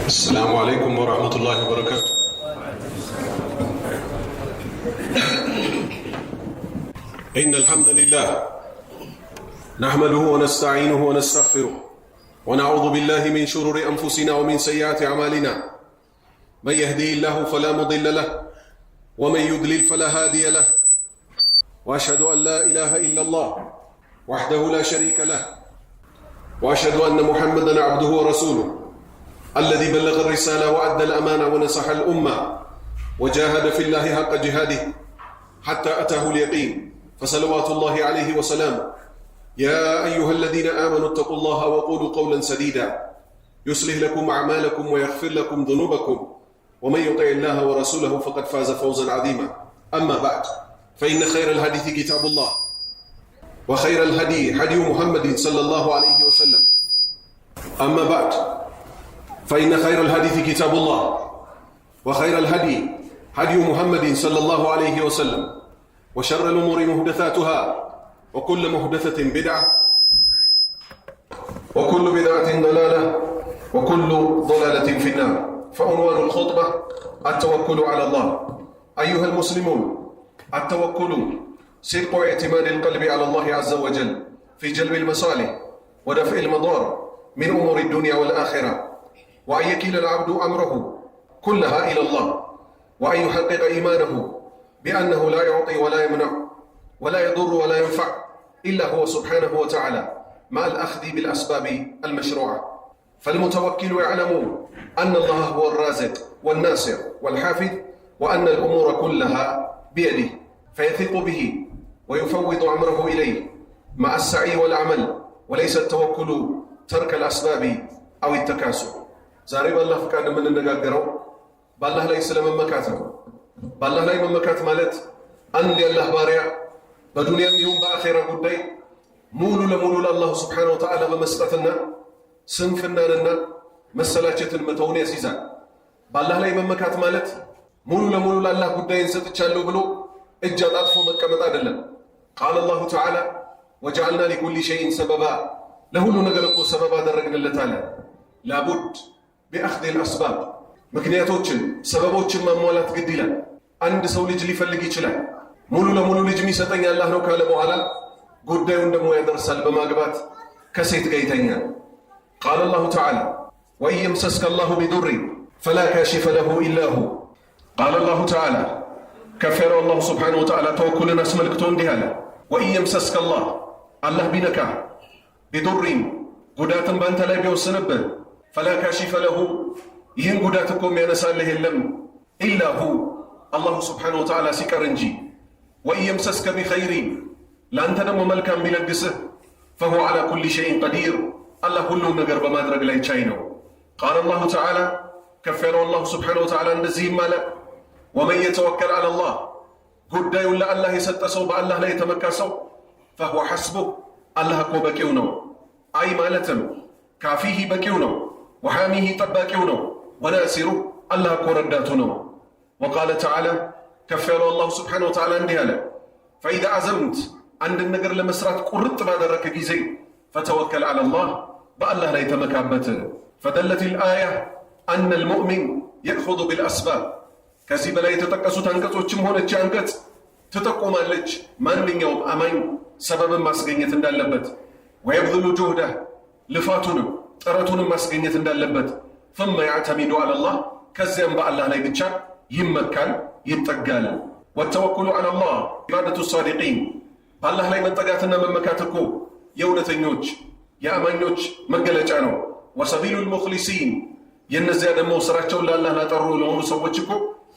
السلام عليكم ورحمة الله وبركاته. إن الحمد لله نحمده ونستعينه ونستغفره ونعوذ بالله من شرور أنفسنا ومن سيئات أعمالنا. من يهدي الله فلا مضل له ومن يضلل فلا هادي له، وأشهد أن لا إله إلا الله وحده لا شريك له، وأشهد أن محمدًا عبده ورسوله الذي بلغ الرسالة وأدى الأمانة ونصح الأمة وجاهد في الله حق جهاده حتى أتاه اليقين، فصلوات الله عليه وسلامه. يا أيها الذين آمنوا اتقوا الله وقولوا قولا سديدا يصلح لكم أعمالكم ويغفر لكم ذنوبكم، ومن يطع الله ورسوله فقد فاز فوزا عظيما. أما بعد، فإن خير الحديث كتاب الله، وخير الهدي هدي محمد صلى الله عليه وسلم. أما بعد، فإن خير الحديث كتاب الله، وخير الهدي هدي محمد صلى الله عليه وسلم، وشر الأمور محدثاتها، وكل محدثة بدعة، وكل بدعة ضلالة، وكل ضلالة في النار. فعنوان الخطبة التوكل على الله. أيها المسلمون، التوكل صدق اعتماد القلب على الله عز وجل في جلب المصالح ودفع المضار من أمور الدنيا والآخرة، وأن يكيل العبد أمره كلها إلى الله، وأن يحقق إيمانه بأنه لا يعطي ولا يمنع ولا يضر ولا ينفع إلا هو سبحانه وتعالى، مع الأخذ بالأسباب المشروعة. فالمتوكل يعلم أن الله هو الرازق والناصر والحافظ، وأن الأمور كلها بيده، فيثق به ويفوض أمره إليه مع السعي والعمل، وليس التوكل ترك الأسباب أو التكاسل. ዛሬ ባላህ ፈቃድ የምንነጋገረው ባላህ ላይ ስለመመካት ነው። ባላህ ላይ መመካት ማለት አንድ የአላህ ባሪያ በዱንያም ይሁን በአኼራ ጉዳይ ሙሉ ለሙሉ ለአላሁ ስብሓነሁ ወተዓላ በመስጠትና ስንፍናንና መሰላቸትን መተውን ያስይዛል። ባላህ ላይ መመካት ማለት ሙሉ ለሙሉ ለአላህ ጉዳይን ሰጥቻለሁ ብሎ እጅ አጣጥፎ መቀመጥ አይደለም። ቃለ አላሁ ተዓላ ወጀዐልና ሊኩሊ ሸይኢን ሰበባ፣ ለሁሉ ነገር እኮ ሰበብ አደረግንለት አለ። ላቡድ ቢአኽዚ አልአስባብ፣ ምክንያቶችን ሰበቦችን ማሟላት ግድ ይላል። አንድ ሰው ልጅ ሊፈልግ ይችላል። ሙሉ ለሙሉ ልጅ የሚሰጠኝ አላህ ነው ካለ በኋላ ጉዳዩን ደግሞ ያደርሳል። በማግባት ከሴት ጋር ይተኛል። ቃለ አላሁ ተዓላ ወኢን የምሰስከ አላሁ ቢዱሪን ፈላ ካሺፈ ለሁ ኢላ ሁ። ቃለ አላሁ ተዓላ ከፍ ያለው አላሁ ስብሓነሁ ወተዓላ ተወኩልን አስመልክቶ እንዲህ አለ፣ ወኢን የምሰስከ አላህ ቢነካህ ቢዱሪን ጉዳትን በአንተ ላይ ቢወስንብህ፣ ፈላ ካሺፈ ለሁ ይህን ጉዳት እኮ የሚያነሳልህ የለም ኢላ ሁ አላሁ ስብሓነሁ ወተዓላ ሲቀር እንጂ። ወኢን የምሰስከ ቢኸይሪን ለአንተ ደግሞ መልካም ቢለግስህ፣ ፈሁወ ዐላ ኩሊ ሸይኢን ቀዲር አላህ ሁሉም ነገር በማድረግ ላይ ቻይ ነው። ቃለ አላሁ ተዓላ ከፍ ያለው አላሁ ስብሓነሁ ወተዓላ እንደዚህም አለ፣ ወመን የተወከል ዐለላህ ጉዳዩን ለአላህ የሰጠ ሰው፣ በአላህ ላይ የተመካ ሰው፣ ፈሁወ ሐስቡህ አላህ እኮ በቂው ነው። አይ ማለትም ካፊሂ በቂው ነው፣ ወሓሚሂ ጠባቂው ነው፣ ወናሲሩ አላህ እኮ ረዳቱ ነው። ወቃለ ተዓላ ከፍ ያለው አላሁ ስብሓነሁ ወተዓላ እንዲህ አለ፣ ፈኢዛ አዘምት አንድን ነገር ለመስራት ቁርጥ ባደረክ ጊዜ፣ ፈተወከል ዐለላህ በአላህ ላይ ተመካበት። ፈደለት ልአያ አነ ልሙእሚን የእኹዙ ቢልአስባብ። ከዚህ በላይ የተጠቀሱት አንቀጾችም ሆነች አንቀጽ ትጠቁማለች ማንኛውም አማኝ ሰበብን ማስገኘት እንዳለበት፣ ወየብذሉ ጁህደህ ልፋቱንም ጥረቱንም ማስገኘት እንዳለበት፣ ثم يعتمد على الله ከዚያም በአላህ ላይ ብቻ ይመካል ይጠጋል። ወተወኩሉ على الله عبادة الصادقين በአላህ ላይ መጠጋትና መመካት እኮ የእውነተኞች የአማኞች መገለጫ ነው። ወሰቢሉ ልሙኽሊሲን የእነዚያ ደግሞ ስራቸውን ለአላህ ላጠሩ ለሆኑ ሰዎች እኮ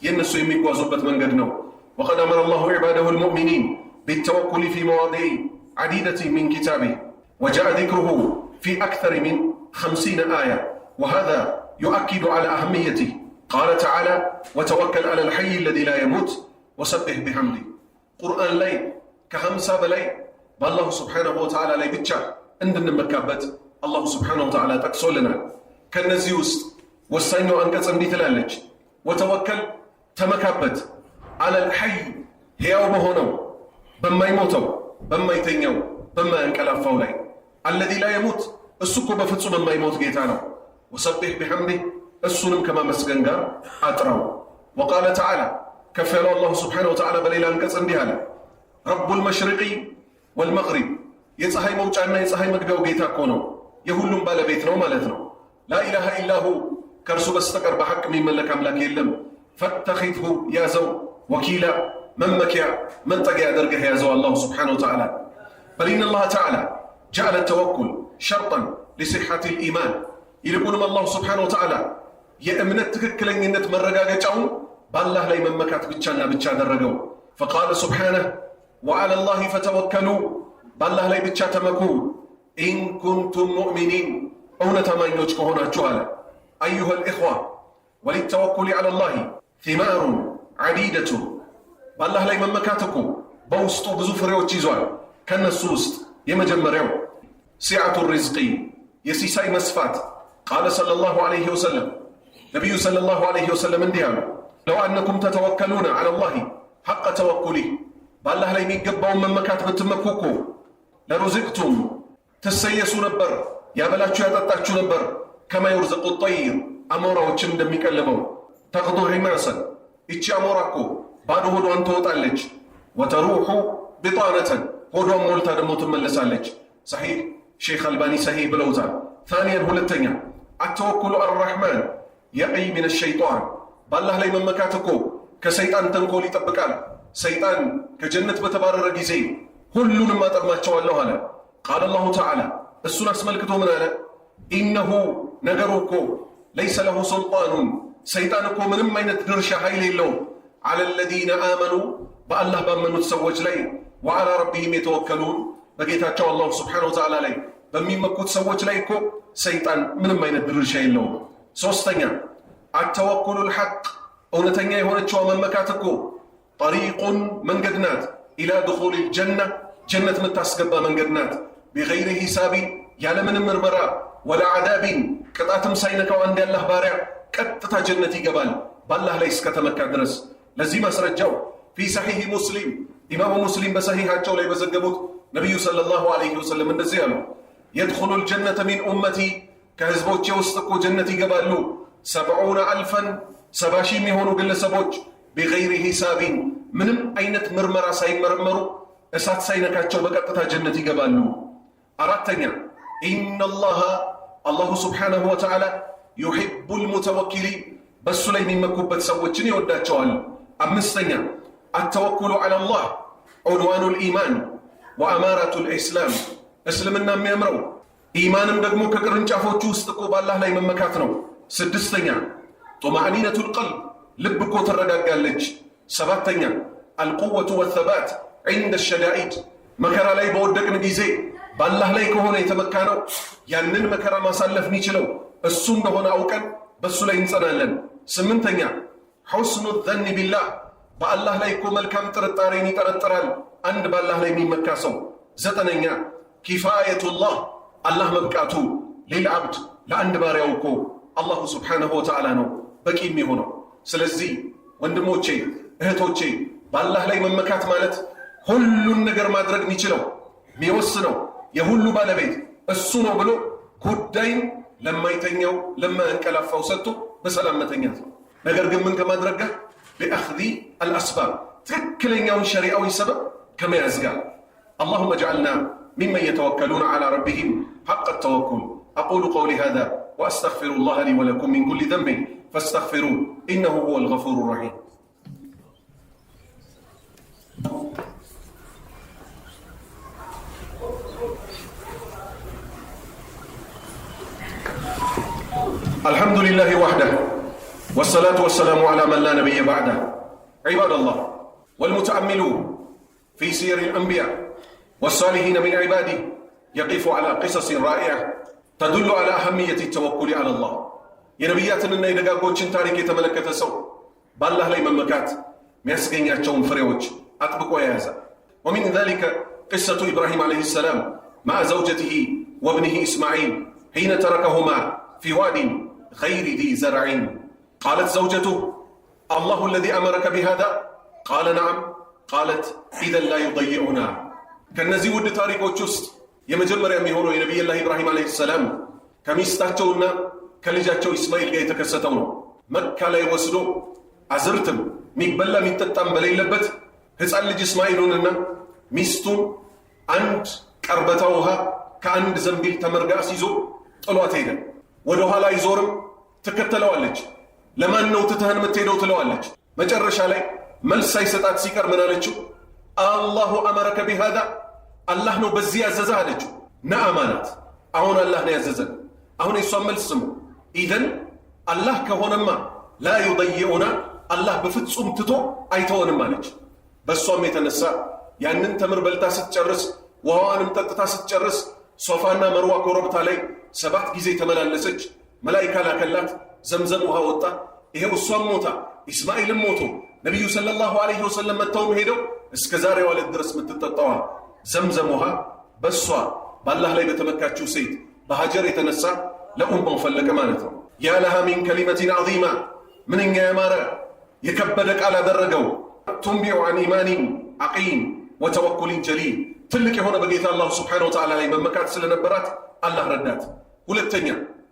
የእነሱ የሚጓዙበት መንገድ ነው። ወቀድ አመረ አላሁ ዒባደሁ ልሙእሚኒን ቢተወኩል ፊ መዋዲዕ ዓዲደት ሚን ኪታቢህ ወጃአ ዚክሩሁ ፊ አክተር ሚን 50 አያ ወሃዛ ዩአኪዱ ዐላ አህሚየቲህ። ቃለ ተዓላ ወተወከል ዐላ ልሐይ አለዚ ላ የሙት ወሰቢሕ ቢሐምዲህ። ቁርአን ላይ ከ50 በላይ በአላሁ ስብሓነሁ ወተዓላ ላይ ብቻ እንድንመካበት አላሁ ስብሓነሁ ወተዓላ ጠቅሶልናል። ከነዚህ ውስጥ ወሳኛው አንቀጽ እንዲህ ትላለች፣ ወተወከል ተመካበት፣ ዐለል ሐይ ሕያው በሆነው በማይሞተው በማይተኛው በማያንቀላፋው ላይ፣ አለዚ ላ የሙት እሱ እኮ በፍጹም የማይሞት ጌታ ነው። ወሰቢሕ ቢሐምዲህ እሱንም ከማመስገን ጋር አጥራው። ወቃለ ተዓላ ከፍ ያለው አላሁ ስብሓነሁ ወተዓላ በሌላ አንቀጽ እንዲህ አለ፣ ረቡል መሽሪቂ ወልመግሪብ የፀሐይ መውጫና የፀሐይ መግቢያው ጌታ እኮ ነው፣ የሁሉም ባለቤት ነው ማለት ነው። ላኢላሃ ኢላሁ ከእርሱ በስተቀር በሐቅ የሚመለክ አምላክ የለም። ፈተኺዝሁ ያዘው፣ ወኪላ መመኪያ መጠጊያ አድርገህ ያዘው አላሁ ስብሓነሁ ወተዓላ። በል ኢነ አላህ ተዓላ ጀዐለ ተወኩል ሸርጠን ሊሲሐት ልኢማን ይልቁንም አላሁ ስብሓነሁ ወተዓላ የእምነት ትክክለኝነት መረጋገጫውን በአላህ ላይ መመካት ብቻና ብቻ አደረገው። ፈቃለ ሱብሓነህ ወዐላ ላሂ ፈተወከሉ በአላህ ላይ ብቻ ተመኩ፣ ኢን ኩንቱም ሙእሚኒን እውነት አማኞች ከሆናችሁ አለ። አዩሃ ልእኽዋ ወሊተወኩሊ ዐላ ላሂ ቲማሩን ዐዲደቱን በአላህ ላይ መመካት እኮ በውስጡ ብዙ ፍሬዎች ይዟል። ከነሱ ውስጥ የመጀመሪያው ሲዓቱ ሪዝቂ የሲሳይ መስፋት። ቃለ ሰለላሁ ዐለይሂ ወሰለም ነቢዩ ሰለላሁ ዐለይሂ ወሰለም እንዲህ አሉ፣ ለው አነኩም ተተወከሉነ ዐላ ላሂ ሐቀ ተወኩሊህ በአላህ ላይ የሚገባውን መመካት ብትመኩ እኮ ለሩዚቅቱም ትሰየሱ ነበር፣ ያበላችሁ ያጠጣችሁ ነበር። ከማ ዩርዘቁ ጠይር አሞራዎችን እንደሚቀልበው ተቅዱ ሒማሰን ይቺ አሞራ እኮ ባዶ ሆዷን ትወጣለች፣ ወተሩሑ ቢጣነተን ሆዷን ሞልታ ደግሞ ትመለሳለች። ሰሒህ ሼክ አልባኒ ሰሒህ ብለውታል። ታንያን ሁለተኛ አተወኩሉ አልረሕማን የቂይ ምን ሸይጣን በአላህ ላይ መመካት እኮ ከሰይጣን ተንኮል ይጠብቃል። ሰይጣን ከጀነት በተባረረ ጊዜ ሁሉንም አጠማቸዋለሁ አለ። ቃለ አላሁ ተዓላ እሱን አስመልክቶ ምን አለ? ኢነሁ ነገሩ እኮ ለይሰ ለሁ ሱልጣኑን ሰይጣን እኮ ምንም አይነት ድርሻ ኃይል የለውም ዐለ ለዚነ አመኑ በአላህ ባመኑት ሰዎች ላይ ወዐላ ረቢሂም የተወከሉን በጌታቸው አላሁ ስብሓነሁ ወተዓላ ላይ በሚመኩት ሰዎች ላይ እኮ ሰይጣን ምንም አይነት ድርሻ የለውም። ሶስተኛ አተወኩሉ ልሐቅ እውነተኛ የሆነችዋ መመካት እኮ ጠሪቁን መንገድ ናት፣ ኢላ ድኹል ልጀና ጀነት የምታስገባ መንገድ ናት። ቢገይሪ ሂሳቢን ያለምንም ምርመራ፣ ወላ ዓዳቢን ቅጣትም ሳይነካው አንድ ያላህ ባሪያ ቀጥታ ጀነት ይገባል በአላህ ላይ እስከተመካ ድረስ። ለዚህ ማስረጃው ፊ ሰሒህ ሙስሊም ኢማሙ ሙስሊም በሰሒሃቸው ላይ በዘገቡት ነቢዩ ሰለላሁ ዐለይሂ ወሰለም እንደዚህ ያሉ፣ የድኹሉ ልጀነተ ሚን ኡመቲ ከህዝቦቼ ውስጥ እኮ ጀነት ይገባሉ 70,000 70,000 የሚሆኑ ግለሰቦች ቢገይሪ ሂሳቢን ምንም አይነት ምርመራ ሳይመረመሩ እሳት ሳይነካቸው በቀጥታ ጀነት ይገባሉ። አራተኛ ኢነላሃ አላሁ ስብሓነሁ ወተዓላ ዩሒቡል ሙተወኪሊን በእሱ ላይ የሚመኩበት ሰዎችን ይወዳቸዋል። አምስተኛ አተወኩሉ ዐላ ላህ ዑንዋኑል ኢማን ወአማራቱል ኢስላም እስልምና የሚያምረው ኢማንም ደግሞ ከቅርንጫፎቹ ውስጥ እኮ በአላህ ላይ መመካት ነው። ስድስተኛ ጡማዕኒነቱል ቀልብ ልብ እኮ ትረጋጋለች። ሰባተኛ አልቁወቱ ወተባት ዒንደ ሸዳኢድ መከራ ላይ በወደቅን ጊዜ በአላህ ላይ ከሆነ የተመካ ነው ያንን መከራ ማሳለፍ የሚችለው እሱ እንደሆነ አውቀን በእሱ ላይ እንጸናለን። ስምንተኛ ሑስኑ ዘን ቢላህ በአላህ ላይ እኮ መልካም ጥርጣሬን ይጠረጥራል አንድ በአላህ ላይ የሚመካ ሰው። ዘጠነኛ ኪፋየቱላህ አላህ መብቃቱ ሊልዓብድ ለአንድ ባሪያው እኮ አላሁ ስብሓነሁ ወተዓላ ነው በቂ የሚሆነው። ስለዚህ ወንድሞቼ እህቶቼ በአላህ ላይ መመካት ማለት ሁሉን ነገር ማድረግ የሚችለው የሚወስነው የሁሉ ባለቤት እሱ ነው ብሎ ጉዳይን ለማይተኛው ለማያንቀላፋው ሰጥቶ በሰላም መተኛት ነው። ነገር ግን ምን ከማድረግ ጋር ቢአኽዚ አልአስባብ ትክክለኛውን ሸሪዓዊ ሰበብ ከመያዝ ጋር። አላሁመ ጀዐልና ሚመን የተወከሉነ ዐላ ረቢሂም ሐቀ ተወኩል። አቁሉ ቀውሊ ሃዛ ወአስተግፊሩላህ ሊ ወለኩም ሚን ኩሊ ዘንቢን ፈስተግፊሩሁ ኢነሁ ሁወል ገፉሩ ረሒም። الحمد لله وحده والصلاة والسلام على من لا نبي بعده. عباد الله والمتأملون في سير الأنبياء والصالحين من عباده يقف على قصص رائعة تدل على أهمية التوكل على الله. يا نبياتنا يدقاقوشن تاريك يتملكة سو بالله لي ممكات ميسقين ياتشون فريوج أطبق ويازا. ومن ذلك قصة إبراهيم عليه السلام مع زوجته وابنه إسماعيل حين تركهما في واد غير ذي زرع. قالت زوجته الله الذي أمرك بهذا؟ قال نعم. قالت إذا لا يضيعنا. كنزي ود تاريخ وشست يمجمر يميهونو ينبي الله إبراهيم عليه السلام كميستاتشونا ከልጃቸው ኢስማኤል ጋር የተከሰተው ነው። መካ ላይ ወስዶ አዝርትም ሚበላ ሚጠጣም በሌለበት ሕፃን ልጅ እስማኤሉንና ሚስቱን አንድ ቀርበታ ውሃ ከአንድ ዘንቢል ተመርጋ ሲዞ ጥሏት ሄደ። ወደ ኋላ ይዞርም ትከተለዋለች። ለማን ነው ትተህን የምትሄደው ትለዋለች። መጨረሻ ላይ መልስ ሳይሰጣት ሲቀር ምን አለችው? አላሁ አመረከ ቢሃዛ፣ አላህ ነው በዚህ ያዘዘህ አለችው። ነዓም አላት። አሁን አላህ ነው ያዘዘን። አሁን የሷን መልስ ስሙ። ኢዘን አላህ ከሆነማ ላ ዩደይዑና፣ አላህ በፍጹም ትቶ አይተወንም አለች። በእሷም የተነሳ ያንን ተምር በልታ ስትጨርስ ውሃዋንም ጠጥታ ስትጨርስ ሶፋና መርዋ ኮረብታ ላይ 7 ጊዜ ተመላለሰች። መላኢካ ላከላት፣ ዘምዘም ውሃ ወጣ። ይሄው እሷም ሞታ ኢስማኤልም ሞቶ ነቢዩ ሰለላሁ ዐለይሂ ወሰለም መጥተውም ሄደው እስከ ዛሬዋ ዕለት ድረስ የምትጠጣዋ ዘምዘም ውሃ በእሷ በአላህ ላይ በተመካችው ሴት በሀጀር የተነሳ ለኡማው ፈለቀ ማለት ነው። ያ ለሃ ሚን ከሊመቲን ዐዚማ፣ ምንኛ ያማረ የከበደ ቃል አደረገው። ቱንቢዑ ዐን ኢማኒን ዐቂም ወተወኩሊን ጀሊል፣ ትልቅ የሆነ በጌታ አላሁ ስብሓነሁ ወተዓላ ላይ መመካት ስለነበራት አላህ ረዳት። ሁለተኛ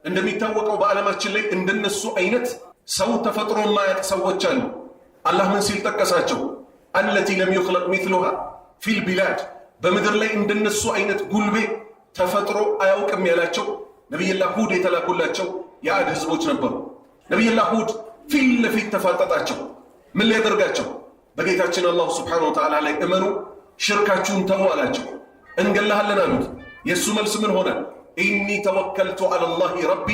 እንደሚታወቀው በዓለማችን ላይ እንደነሱ አይነት ሰው ተፈጥሮ ማያቅ ሰዎች አሉ። አላህ ምን ሲል ጠቀሳቸው? አለቲ ለም ዩኽለቅ ሚስሉሃ ፊል ቢላድ፣ በምድር ላይ እንደነሱ አይነት ጉልቤ ተፈጥሮ አያውቅም ያላቸው ነቢይላህ ሁድ የተላኩላቸው የአድ ህዝቦች ነበሩ። ነቢይላህ ሁድ ፊት ለፊት ተፋጠጣቸው። ምን ሊያደርጋቸው? በጌታችን አላሁ ስብሓነሁ ወተዓላ ላይ እመኑ፣ ሽርካችሁን ተው አላቸው። እንገላሃለን አሉት። የእሱ መልስ ምን ሆነ? ኢኒ ተወከልቱ ዐለላሂ ረቢ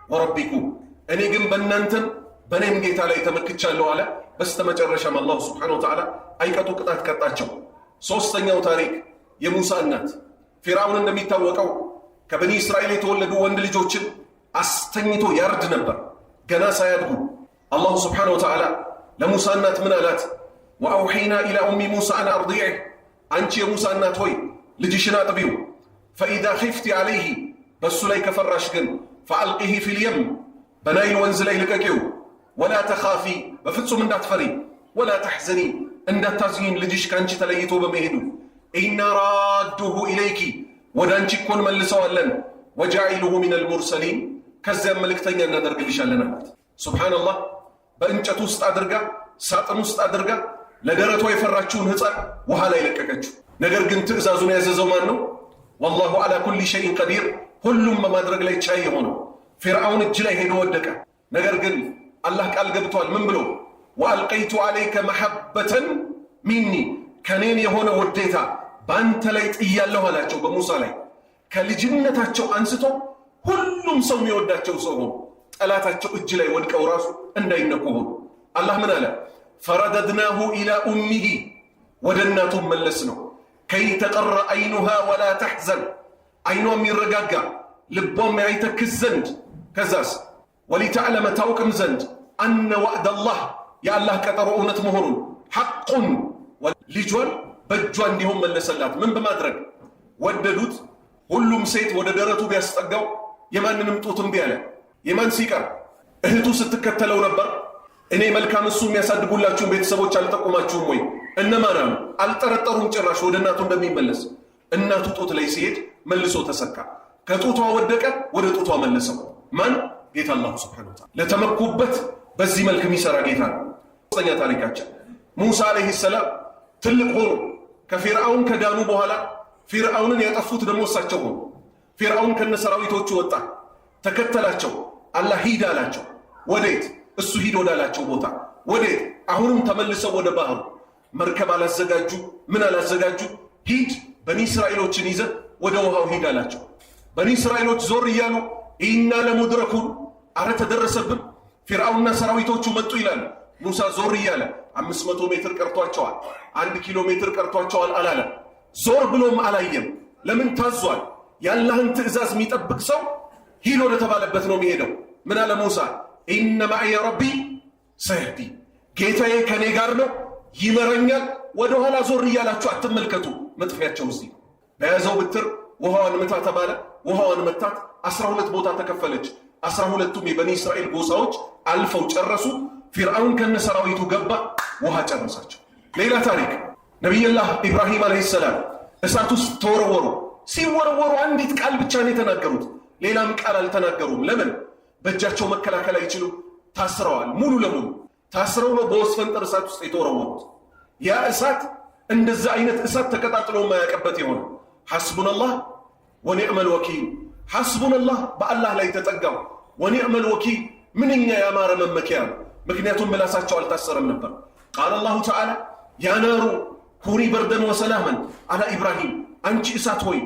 ወረቢኩም፣ እኔ ግን በእናንተም በእኔም ጌታ ላይ ተመክቻለሁ አለ። በስተመጨረሻም አላሁ ስብሓነሁ ወተዓላ አይቀጡ ቅጣት ቀጣቸው። ሦስተኛው ታሪክ የሙሳ እናት ፊርዓውን እንደሚታወቀው ከበኒ እስራኤል የተወለዱ ወንድ ልጆችን አስተኝቶ ያርድ ነበር ገና ሳያድጉ። አላሁ ስብሓነሁ ወተዓላ ለሙሳ እናት ምን አላት? ወአውሒና ኢላ ኡሚ ሙሳ አን አርዲዕህ፣ አንቺ የሙሳ እናት ሆይ ልጅሽን አጥቢው። ፈኢዛ ኺፍቲ ዐለይህ፣ በእሱ ላይ ከፈራሽ ግን ፈአልቂህ ፊልየም፣ በናይል ወንዝ ላይ ልቀቂው። ወላ ተኻፊ፣ በፍጹም እንዳትፈሪ። ወላ ተሕዘኒ፣ እንዳታዝኝን ልጅሽ ከአንቺ ተለይቶ በመሄዱ። ኢና ራዱሁ ኢለይኪ፣ ወደ አንቺ እኮን መልሰዋለን። ወጃዒሉሁ ሚነል ሙርሰሊን፣ ከዚያም መልእክተኛ እናደርግልሻለን አላት። ሱብሓነላህ፣ በእንጨት ውስጥ አድርጋ ሳጥን ውስጥ አድርጋ ለደረቷ የፈራችውን ሕፃን ውሃ ላይ ለቀቀችው። ነገር ግን ትእዛዙን ያዘዘው ማን ነው? ወላሁ ዐላ ኩሊ ሸይን ቀዲር፣ ሁሉም በማድረግ ላይ ቻይ የሆነው ፊርዓውን እጅ ላይ ሄዶ ወደቀ። ነገር ግን አላህ ቃል ገብቷል። ምን ብሎ? ወአልቀይቱ ዐለይከ መሐበተን ሚኒ፣ ከኔን የሆነ ውዴታ በአንተ ላይ ጥያለሁ አላቸው በሙሳ ላይ። ከልጅነታቸው አንስቶ ሁሉም ሰው የሚወዳቸው ሰው ሆኑ። ጠላታቸው እጅ ላይ ወድቀው ራሱ እንዳይነኩ ሆኑ። አላህ ምን አለ? ፈረደድናሁ ኢላ ኡሚሂ፣ ወደ እናቱም መለስ ነው። ከይ ተቀረ አይኑሃ ወላ ተሕዘን፣ አይኗም ይረጋጋ ልቧም ያይተክዝ ዘንድ። ከዛስ ወሊተዕለመ ታውቅም ዘንድ አነ ዋዕደላህ፣ የአላህ ቀጠሮ እውነት መሆኑን። ሐቁን፣ ልጇን በእጇ እንዲሆን መለሰላት። ምን በማድረግ ወደዱት። ሁሉም ሴት ወደ ደረቱ ቢያስጠጋው የማንንም ጡት እምቢ አለ። የማን ሲቀር? እህቱ ስትከተለው ነበር። እኔ መልካም እሱ የሚያሳድጉላችሁን ቤተሰቦች አልጠቁማችሁም ወይ? እነማን አሉ? አልጠረጠሩም ጭራሽ ወደ እናቱ እንደሚመለስ። እናቱ ጡት ላይ ሲሄድ መልሶ ተሰካ። ከጡቷ ወደቀ፣ ወደ ጡቷ መለሰው። ማን? ጌታ አላሁ ስብሓነሁ ወተዓላ። ለተመኩበት በዚህ መልክ የሚሰራ ጌታ ነው። ሶስተኛ ታሪካችን ሙሳ ዓለይሂ ሰላም ትልቅ ሆኑ። ከፊርዓውን ከዳኑ በኋላ ፊርዓውንን ያጠፉት ደግሞ እሳቸው ሆኑ። ፊርዓውን ከነሰራዊቶቹ ወጣ፣ ተከተላቸው። አላህ ሂድ አላቸው። ወዴት? እሱ ሂድ ወዳላቸው ቦታ። ወዴት? አሁንም ተመልሰው ወደ ባህሩ። መርከብ አላዘጋጁ፣ ምን አላዘጋጁ። ሂድ በኒ እስራኤሎችን ይዘ ወደ ውሃው ሂድ አላቸው። በኒ እስራኤሎች ዞር እያሉ ኢና ለሙድረኩን፣ አረ ተደረሰብን፣ ፊርዓውንና ሰራዊቶቹ መጡ ይላሉ። ሙሳ ዞር እያለ 500 ሜትር ቀርቷቸዋል፣ 1 ኪሎ ሜትር ቀርቷቸዋል አላለም። ዞር ብሎም አላየም። ለምን? ታዟል። የአላህን ትእዛዝ የሚጠብቅ ሰው ሂድ ወደ ተባለበት ነው የሚሄደው። ምን አለ ሙሳ? ኢነ ማዕየ ረቢ ሰየህዲ፣ ጌታዬ ከኔ ጋር ነው ይመረኛል። ወደ ኋላ ዞር እያላችሁ አትመልከቱ፣ መጥፊያቸው እዚህ። በያዘው ብትር ውሃዋን ምታ ተባለ። ውሃዋን መታት። 12 ቦታ ተከፈለች። 12ቱም የበኒ እስራኤል ጎሳዎች አልፈው ጨረሱ። ፊርዓውን ከነሰራዊቱ ገባ፣ ውሃ ጨረሳቸው። ሌላ ታሪክ ነቢይላህ ኢብራሂም ዓለይሂ ሰላም እሳት ውስጥ ተወረወሩ። ሲወረወሩ አንዲት ቃል ብቻ ነው የተናገሩት፣ ሌላም ቃል አልተናገሩም። ለምን? በእጃቸው መከላከል አይችሉም። ታስረዋል። ሙሉ ለሙሉ ታስረው ነው በወስፈንጠር እሳት ውስጥ የተወረወሩት። ያ እሳት እንደዛ አይነት እሳት ተቀጣጥሎ የማያውቅበት የሆነ ሐስቡነላህ ወኒዕመል ወኪል። ሐስቡነላህ በአላህ ላይ ተጠጋው። ወኒዕመል ወኪል ምንኛ ያማረ መመኪያ ነው። ምክንያቱም ምላሳቸው አልታሰረም ነበር። ቃል አላሁ ተዓላ ያ ናሩ ኩኒ በርደን ወሰላመን አላ ኢብራሂም፣ አንቺ እሳት ሆይ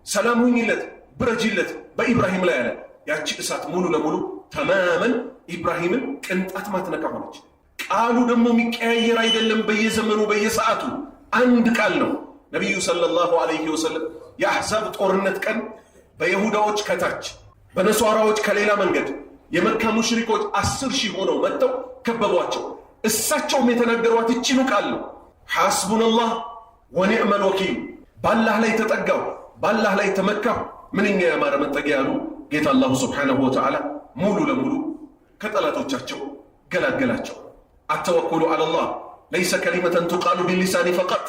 ሰላም ሁኝለት ብረጂለት በኢብራሂም ላይ አለ። ያቺ እሳት ሙሉ ለሙሉ ተማመን ኢብራሂምን ቅንጣት ማትነካ ሆነች። ቃሉ ደግሞ የሚቀያየር አይደለም። በየዘመኑ በየሰዓቱ አንድ ቃል ነው። ነቢዩ ሰለላሁ ዐለይሂ ወሰለም የአሕዛብ ጦርነት ቀን በይሁዳዎች ከታች በነሷራዎች ከሌላ መንገድ የመካ ሙሽሪኮች 10,000 ሆነው መጥተው ከበቧቸው። እሳቸውም የተናገሯት እቺኑ ቃል ነው። ሐስቡነላህ ወኒዕመል ወኪል። ባላህ ላይ ተጠጋው፣ ባላህ ላይ ተመካው፣ ምንኛ ያማረ መጠጊያ ያሉ ጌታ አላሁ ሱብሓነሁ ወተዓላ ሙሉ ለሙሉ ከጠላቶቻቸው ገላገላቸው። አተወኩሉ ዐለላህ ለይሰ ከሊመተን ቱቃሉ ቢሊሳኒ ፈቀጥ።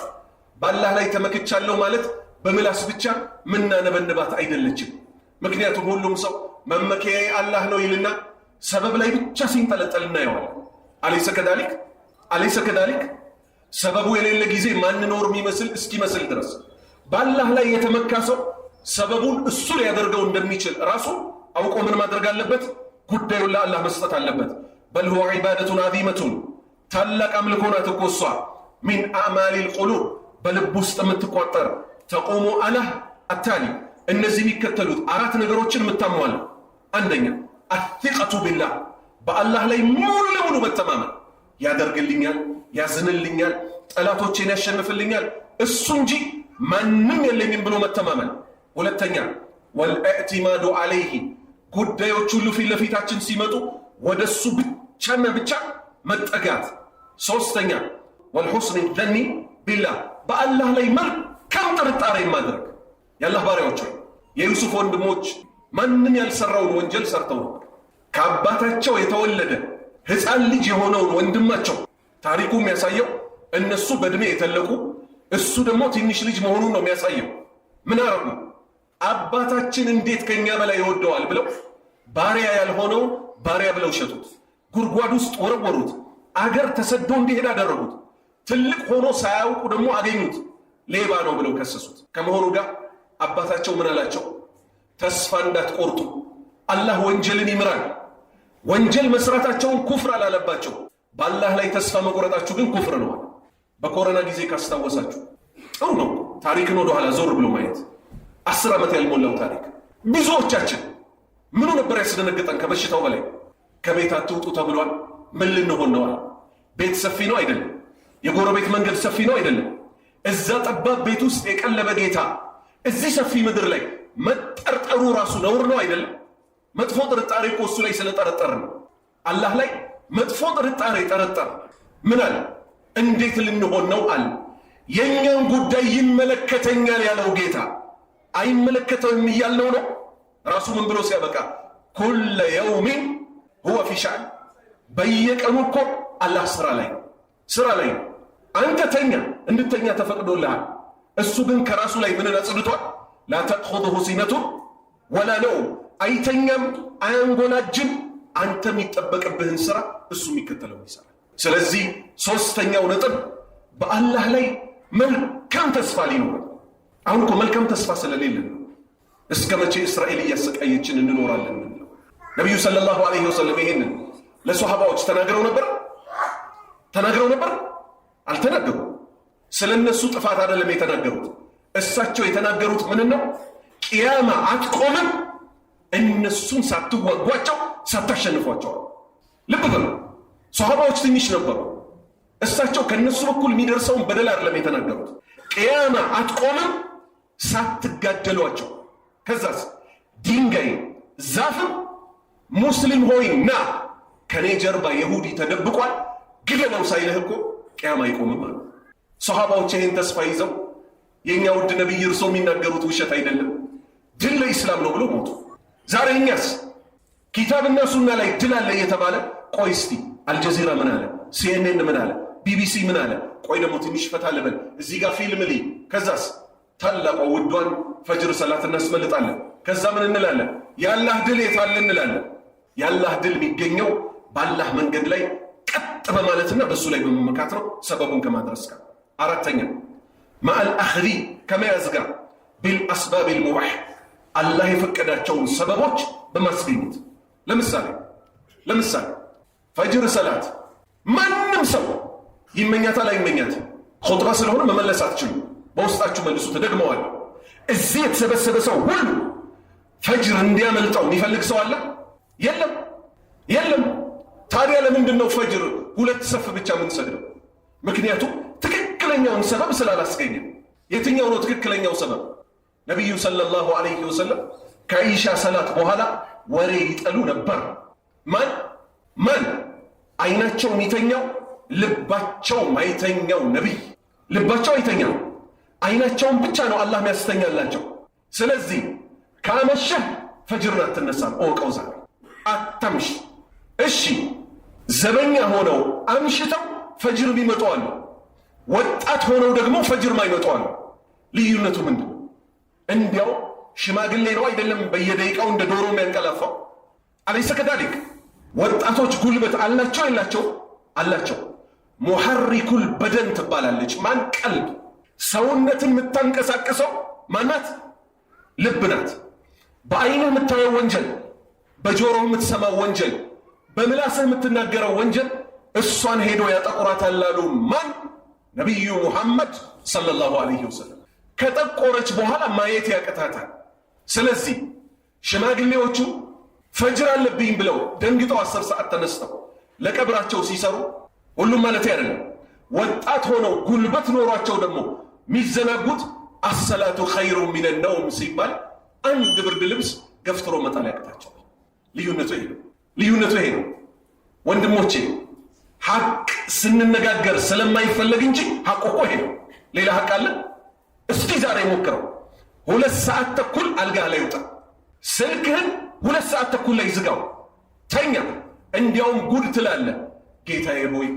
ባላህ ላይ ተመክቻለሁ ማለት በምላስ ብቻ ምናነበንባት አይደለችም። ምክንያቱም ሁሉም ሰው መመኪያዬ አላህ ነው ይልና ሰበብ ላይ ብቻ ሲንጠለጠል እናየዋለን። አለይሰ ከዳሊክ ሰበቡ የሌለ ጊዜ ማንኖር የሚመስል እስኪመስል ድረስ ባላህ ላይ የተመካ ሰው ሰበቡን እሱ ሊያደርገው እንደሚችል ራሱ አውቆ ምን ማድረግ አለበት? ጉዳዩን ለአላህ መስጠት አለበት። በል ሁወ ዒባደቱን ዐዚመቱን፣ ታላቅ አምልኮ ናት እኮ እሷ። ሚን አዕማሊል ቁሉብ፣ በልብ ውስጥ የምትቋጠር። ተቁሙ አላህ አታሊ፣ እነዚህ የሚከተሉት 4 ነገሮችን የምታሟላ። አንደኛ አቲቀቱ ቢላህ፣ በአላህ ላይ ሙሉ ለሙሉ መተማመን። ያደርግልኛል፣ ያዝንልኛል፣ ጠላቶቼን ያሸንፍልኛል እሱ እንጂ ማንም የለኝም ብሎ መተማመን። ሁለተኛ ወልኢዕቲማዱ ዐለይሂ፣ ጉዳዮች ሁሉ ፊት ለፊታችን ሲመጡ ወደ እሱ ብቻና ብቻ መጠጋት። ሶስተኛ ወልሑስኒ ዘኒ ቢላህ፣ በአላህ ላይ መልካም ጥርጣሬ ማድረግ። የአላህ ባሪያዎች ሆይ የዩሱፍ ወንድሞች ማንም ያልሰራውን ወንጀል ሰርተው ነበር። ከአባታቸው የተወለደ ሕፃን ልጅ የሆነውን ወንድማቸው ታሪኩ የሚያሳየው እነሱ በዕድሜ የተለቁ እሱ ደግሞ ትንሽ ልጅ መሆኑን ነው የሚያሳየው። ምን አረጉ? አባታችን እንዴት ከኛ በላይ ይወደዋል ብለው ባሪያ ያልሆነውን ባሪያ ብለው ሸጡት። ጉድጓድ ውስጥ ወረወሩት። አገር ተሰዶ እንዲሄድ አደረጉት። ትልቅ ሆኖ ሳያውቁ ደግሞ አገኙት። ሌባ ነው ብለው ከሰሱት። ከመሆኑ ጋር አባታቸው ምን አላቸው? ተስፋ እንዳትቆርጡ፣ አላህ ወንጀልን ይምራል። ወንጀል መስራታቸውን ኩፍር አላለባቸው። በአላህ ላይ ተስፋ መቆረጣችሁ ግን ኩፍር ነው። በኮሮና ጊዜ ካስታወሳችሁ ጥሩ ነው ታሪክን ወደ ኋላ ዞር ብሎ ማየት። 10 ዓመት ያልሞላው ታሪክ ብዙዎቻችን ምኑ ነበር ያስደነገጠን? ከበሽታው በላይ ከቤት አትውጡ ተብሏል። ምን ልንሆን ነው? ቤት ሰፊ ነው አይደለም? የጎረቤት መንገድ ሰፊ ነው አይደለም? እዛ ጠባብ ቤት ውስጥ የቀለበ ጌታ እዚህ ሰፊ ምድር ላይ መጠርጠሩ ራሱ ነውር ነው አይደለም? መጥፎ ጥርጣሬ እኮ እሱ ላይ ስለጠረጠር ነው። አላህ ላይ መጥፎ ጥርጣሬ ጠረጠር። ምን አለ? እንዴት ልንሆን ነው አለ። የኛን ጉዳይ ይመለከተኛል ያለው ጌታ አይመለከተውም እያልነው ነው። ራሱ ምን ብሎ ሲያበቃ ኩለ የውሚን ሁወ ፊ ሸዕን፣ በየቀኑ እኮ አላህ ስራ ላይ ነው። አንተ ተኛ፣ እንድተኛ ተፈቅዶልሃል። እሱ ግን ከራሱ ላይ ምንን አጽድቷል? ላ ተእኹዙሁ ሲነቱ ወላ ነውም፣ አይተኛም አያንጎላጅም። አንተ የሚጠበቅብህን ስራ እሱ የሚከተለው ይሰራል። ስለዚህ 3ኛው ነጥብ በአላህ ላይ መልካም ተስፋ ሊኖር። አሁን እኮ መልካም ተስፋ ስለሌለን ነው እስከ መቼ እስራኤል እያሰቃየችን እንኖራለን? ነቢዩ ሰለላሁ ዐለይሂ ወሰለም ይሄንን ለሷሃባዎች ተናግረው ነበር? አልተናገሩም። ስለ እነሱ ጥፋት አይደለም የተናገሩት። እሳቸው የተናገሩት ምን ነው? ቂያማ አትቆምም እነሱን ሳትዋጓቸው ሳታሸንፏቸው። ልብ በሉ፣ ሷሃባዎች ትንሽ ነበሩ። እሳቸው ከነሱ በኩል የሚደርሰውን በደል አይደለም የተናገሩት። ቂያማ አትቆምም ሳትጋደሏቸው። ከዛስ ድንጋይ ዛፍም ሙስሊም ሆይ ና ከኔ ጀርባ ይሁዲ ተደብቋል ግደለው ሳይልህ እኮ ቂያማ አይቆምም አሉ። ሷሃባዎች ይህን ተስፋ ይዘው የኛ ውድ ነብይ እርሶ የሚናገሩት ውሸት አይደለም ድል ለኢስላም ነው ብሎ ሞቱ። ዛሬ እኛስ ኪታብና ሱና ላይ ድል አለ እየተባለ ቆይ እስቲ አልጀዚራ ምን አለ? ሲኤንኤን ምን አለ? ቢቢሲ ምን አለ? ቆይ ደግሞ ትንሽ ፈታ ልበል እዚህ ጋር ፊልም ልይ። ከዛስ ታላቋ ውዷን ፈጅር ሰላት እናስመልጣለን። ከዛ ምን እንላለን? የአላህ ድል የታለ እንላለን። ያላህ ድል የሚገኘው ባላህ መንገድ ላይ ቀጥ በማለትና በሱ ላይ በመመካት ነው፣ ሰበቡን ከማድረስ ጋር። አራተኛ ማአል አኽዚ ከመያዝ ጋር ቢልአስባብ ልሙባሕ አላህ የፈቀዳቸውን ሰበቦች በማስገኘት ለምሳሌ ፈጅር ሰላት ማንም ሰው ይመኛታል አይመኛት፣ ኹጥባ ስለሆነ መመለስ አትችሉም፣ በውስጣችሁ መልሱ፣ ተደግመዋል። እዚህ የተሰበሰበ ሰው ሁሉ ፈጅር እንዲያመልጠው የሚፈልግ ሰው አለ? የለም። ታዲያ ለምንድን ነው ፈጅር ሁለት ሰፍ ብቻ የምንሰግደው? ምክንያቱም ትክክለኛውን ሰበብ ስላላስገኘ። የትኛው ነው ትክክለኛው ሰበብ? ነቢዩ ሰለላሁ ዐለይሂ ወሰለም ከኢሻ ሰላት በኋላ ወሬ ይጠሉ ነበር። ማን አይናቸው የሚተኛው ልባቸው ማይተኛው ነቢይ። ልባቸው አይተኛው፣ አይናቸውን ብቻ ነው አላህ የሚያስተኛላቸው። ስለዚህ ካመሸህ ፈጅርን አትነሳም፣ እወቀው ዛሬ አታምሽ። እሺ ዘበኛ ሆነው አምሽተው ፈጅር የሚመጡ አሉ፣ ወጣት ሆነው ደግሞ ፈጅር ማይመጡ አሉ። ልዩነቱ ምንድን ነው? እንዲያው ሽማግሌ ነው አይደለም በየደቂቃው እንደ ዶሮ የሚያንቀላፋው? አለይሰ ከዛሊክ። ወጣቶች ጉልበት አላቸው የላቸው? አላቸው። ሙሐሪኩል በደን ትባላለች። ማን? ቀልብ። ሰውነትን የምታንቀሳቀሰው ማናት? ልብ ናት። በአይንህ የምታየው ወንጀል፣ በጆሮህ የምትሰማው ወንጀል፣ በምላስህ የምትናገረው ወንጀል እሷን ሄዶ ያጠቁራታል አሉ። ማን? ነቢዩ ሙሐመድ ሰለላሁ ዐለይሂ ወሰለም። ከጠቆረች በኋላ ማየት ያቅታታል። ስለዚህ ሽማግሌዎቹ ፈጅር አለብኝ ብለው ደንግጠው 10 ሰዓት ተነስተው ለቀብራቸው ሲሰሩ፣ ሁሉም ማለት አይደለም፣ ወጣት ሆነው ጉልበት ኖሯቸው ደግሞ የሚዘናጉት አሰላቱ ኸይሩ ሚነ ነውም ሲባል አንድ ብርድ ልብስ ገፍትሮ መጣል ያቅታቸዋል። ልዩነቱ ይሄ ነው ወንድሞቼ። ሐቅ ስንነጋገር ስለማይፈለግ እንጂ ሐቁ እኮ ይሄ ነው። ሌላ ሐቅ አለ? እስቲ ዛሬ ሞክረው። 2 ሰዓት ተኩል አልጋ ላይ ውጣ፣ ስልክህን 2 ሰዓት ተኩል ላይ ዝጋው፣ ተኛ። እንዲያውም ጉድ ትላለህ፣ ጌታዬ ሆይ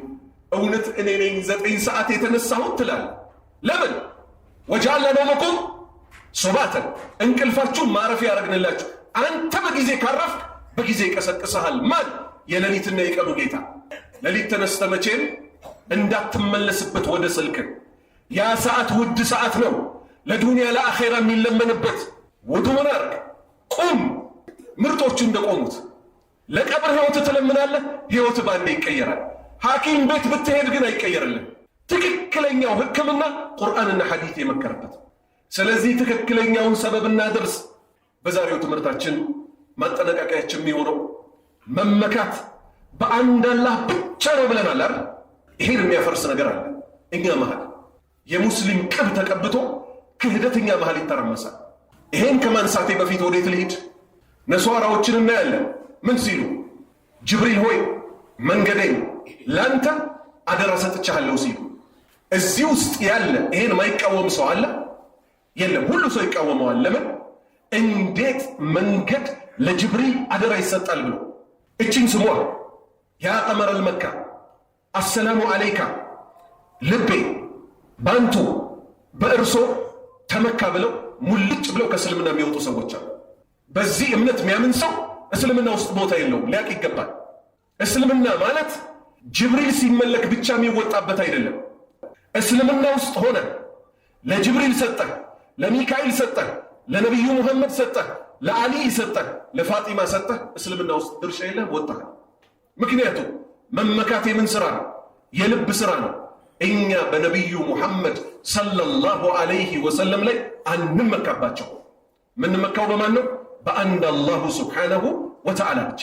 እውነት እኔ ነኝ 9 ሰዓት የተነሳሁት ትላለህ። ለምን? ወጀዐልና ነውመኩም ሱባተን፣ እንቅልፋችሁ ማረፊያ ያደረግንላችሁ። አንተ በጊዜ ካረፍክ በጊዜ ይቀሰቅሰሃል። ማን? የሌሊትና የቀኑ ጌታ። ሌሊት ተነስተ መቼም እንዳትመለስበት ወደ ስልክን። ያ ሰዓት ውድ ሰዓት ነው፣ ለዱንያ ለአኼራ የሚለመንበት። ውዱ ምን አርግ? ቁም። ምርጦቹ እንደቆሙት ለቀብር ህይወት ትለምናለህ፣ ህይወት ባንዴ ይቀየራል። ሐኪም ቤት ብትሄድ ግን አይቀየርልህ። ትክክለኛው ህክምና ቁርአንና ሐዲስ የመከረበት። ስለዚህ ትክክለኛውን ሰበብ እናድርስ። በዛሬው ትምህርታችን ማጠነቃቀያችን የሚሆነው መመካት በአንድ አላህ ብቻ ነው ብለናል አይደል? ይሄን የሚያፈርስ ነገር አለ እኛ መሃል። የሙስሊም ቅብ ተቀብቶ ክህደተኛ መሃል ይተረመሳል። ይሄን ከማንሳቴ በፊት ወዴት ልሂድ? ነሷራዎችን እናያለን። ምን ሲሉ? ጅብሪል ሆይ መንገዴን ላንተ አደራ ሰጥቻለሁ ሲሉ። እዚህ ውስጥ ያለ ይሄን ማይቃወም ሰው አለ? የለም፣ ሁሉ ሰው ይቃወመዋል። ለምን? እንዴት መንገድ ለጅብሪል አደራ ይሰጣል ብሎ። እቺን ስሟ፣ ያ ቀመረል መካ አሰላሙ አለይካ፣ ልቤ ባንቱ በእርሶ ተመካ ብለው ሙልጭ ብለው ከእስልምና የሚወጡ ሰዎች አሉ። በዚህ እምነት የሚያምን ሰው እስልምና ውስጥ ቦታ የለውም፣ ሊያቅ ይገባል። እስልምና ማለት ጅብሪል ሲመለክ ብቻ የሚወጣበት አይደለም። እስልምና ውስጥ ሆነ ለጅብሪል ሰጠህ፣ ለሚካኤል ሰጠህ፣ ለነቢዩ ሙሐመድ ሰጠህ፣ ለአሊ ሰጠህ፣ ለፋጢማ ሰጠህ፣ እስልምና ውስጥ ድርሻ የለህ፣ ወጣህ። ምክንያቱም መመካት የምን ስራ ነው? የልብ ስራ ነው። እኛ በነቢዩ ሙሐመድ ሰለላሁ ዐለይሂ ወሰለም ላይ አንመካባቸው። ምንመካው በማን ነው? በአንድ አላሁ ስብሓነሁ ወተዓላ ብቻ።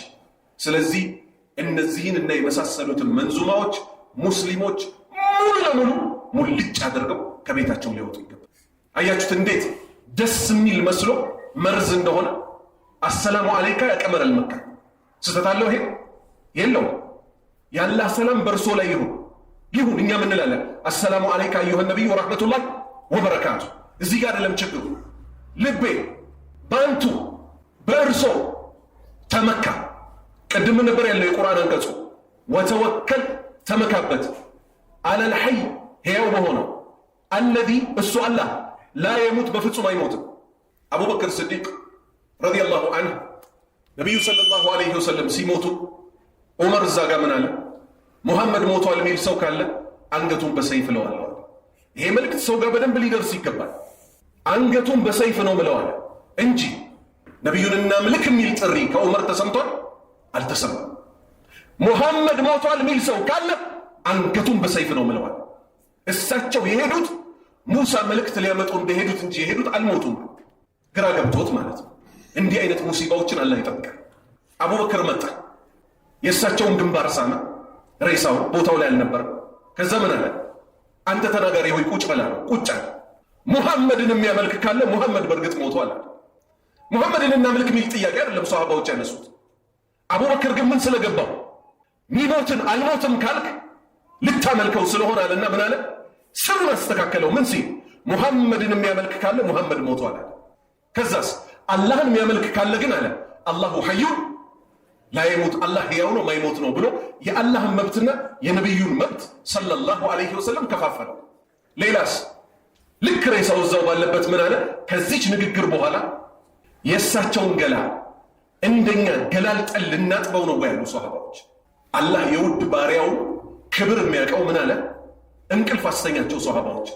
ስለዚህ እነዚህን እና የመሳሰሉትን መንዙማዎች ሙስሊሞች ሙሉ ለሙሉ ሙልጭ አድርገው ከቤታቸው ሊወጡ ይገባል። አያችሁት እንዴት ደስ የሚል መስሎ መርዝ እንደሆነ። አሰላሙ አለይካ ያቀመረል መካ ስህተት አለው? ይሄ የለውም። የአላህ ሰላም በእርሶ ላይ ይሁን። እኛ ምን እንላለን? አሰላሙ አለይካ አዩሃ ነቢይ ወረሕመቱላህ ወበረካቱ። እዚህ ጋር አይደለም ችግሩ። ልቤ ባንቱ በእርሶ ተመካ። ቅድም ነበር ያለው የቁርአን አንቀጹ። ወተወከል ተመካበት፣ አለል ሐይ ሕያው በሆነው አለዚ እሱ አላህ ላ የሙት በፍጹም አይሞትም። አቡበክር ስዲቅ ረዲየላሁ አንሁ ነቢዩ ሰለላሁ ዐለይሂ ወሰለም ሲሞቱ ዑመር እዛ ጋር ምን አለ? ሙሐመድ ሞቷል የሚል ሰው ካለ አንገቱን በሰይፍ ለዋለሁ። ይሄ መልእክት ሰው ጋር በደንብ ሊደርስ ይገባል። አንገቱን በሰይፍ ነው ምለዋለ እንጂ ነቢዩን እናምልክ የሚል ጥሪ ከዑመር ተሰምቷል? አልተሰማም። ሙሐመድ ሞቷል የሚል ሰው ካለ አንገቱን በሰይፍ ነው ምለዋለ። እሳቸው የሄዱት ሙሳ መልእክት ሊያመጡ እንደሄዱት እንጂ የሄዱት አልሞቱም። ግራ ገብቶት ማለት ነው። እንዲህ አይነት ሙሲባዎችን አላህ ይጠብቃል። አቡበክር መጣ፣ የእሳቸውን ግንባር ሳመ። ሬሳው ቦታው ላይ አልነበረም። ከዛ ምን አለ? አንተ ተናጋሪ ሆይ ቁጭ በላ ነው። ቁጭ አለ። ሙሐመድን የሚያመልክ ካለ ሙሐመድ በእርግጥ ሞቷል አለ። ሙሐመድን እናምልክ የሚል ጥያቄ አይደለም ሰሃባዎች ያነሱት። አቡበክር ግን ምን ስለገባው ሚሞትን አልሞትም ካልክ ልታመልከው ስለሆነ አለና ምን አለ? ስሩን አስተካከለው። ምን ሲል ሙሐመድን የሚያመልክ ካለ ሙሐመድ ሞቷል አለ። ከዛስ አላህን የሚያመልክ ካለ ግን አለ አላሁ ሐዩን ላይሞት፣ አላህ ሕያው ነው ማይሞት ነው ብሎ የአላህን መብትና የነቢዩን መብት ሰለላሁ ዐለይሂ ወሰለም ከፋፈለው። ሌላስ ልክ ሬሳው እዛው ባለበት ምን አለ? ከዚች ንግግር በኋላ የእሳቸውን ገላ እንደኛ ገላልጠን ልናጥበው ነው ያሉ ሰሃባዎች። አላህ የውድ ባሪያውን ክብር የሚያውቀው ምን አለ? እንቅልፍ አስተኛቸው ሰሃባዎች።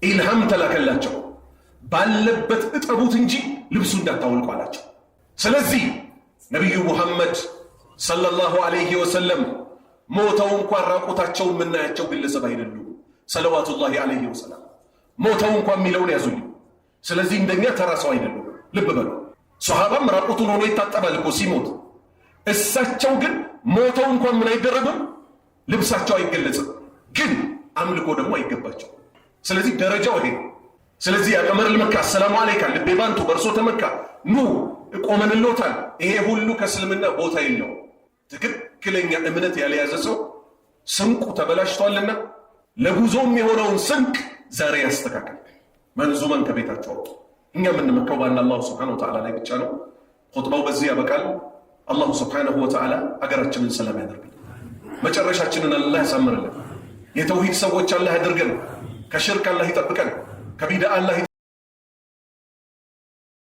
ኢልሃም ተላከላቸው፣ ባለበት እጠቡት እንጂ ልብሱ እንዳታወልቁ አላቸው። ስለዚህ ነቢዩ ሙሐመድ ሰለላሁ ዐለይሂ ወሰለም ሞተው እንኳን ራቁታቸውን የምናያቸው ግለሰብ አይደሉም። ሰለዋቱላሂ ዐለይሂ ወሰለም ሞተው እንኳን የሚለውን ያዙልኝ። ስለዚህ እንደኛ ተራ ሰው አይደሉም። ልብ በሉ። ሶሃባም ራቁቱን ሆኖ ይታጠባል እኮ ሲሞት። እሳቸው ግን ሞተው እንኳን ምን አይደረጉም? ልብሳቸው አይገለጽም። ግን አምልኮ ደግሞ አይገባቸው። ስለዚህ ደረጃው ይሄ ነው። ስለዚህ ያቀመር ልመካ ሰላሙ አለይካ ልቤ ባንቱ በእርሶ ተመካ ኑ ቆመንሎታል። ይሄ ሁሉ ከእስልምና ቦታ የለው። ትክክለኛ እምነት ያልያዘ ሰው ስንቁ ተበላሽቷልና ለጉዞም የሆነውን ስንቅ ዛሬ ያስተካከል። መንዙመን ከቤታቸው አውጡ። እኛ የምንመካው ባን አላሁ ስብሓነሁ ወተዓላ ላይ ብቻ ነው። ኹጥባው በዚህ ያበቃል። አላሁ ስብሓነሁ ወተዓላ አገራችንን ሰላም ያደርግልን፣ መጨረሻችንን አላህ ያሳምርልን። የተውሂድ ሰዎች አላህ ያደርገን፣ ከሽርክ አላህ ይጠብቀን፣ ከቢድዓ አላህ